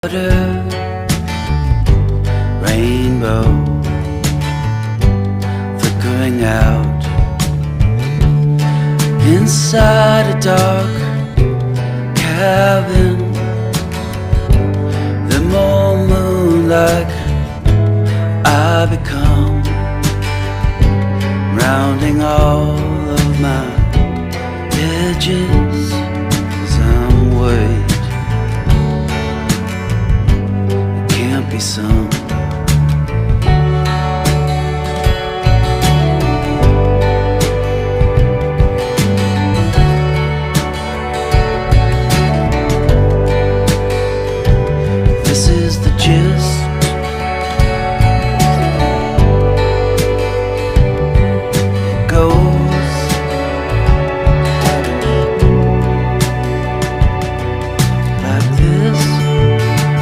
Rainbow flickering out inside a dark cabin. The more moonlight I become, rounding all of my edges as I'm weight. Can't be sung.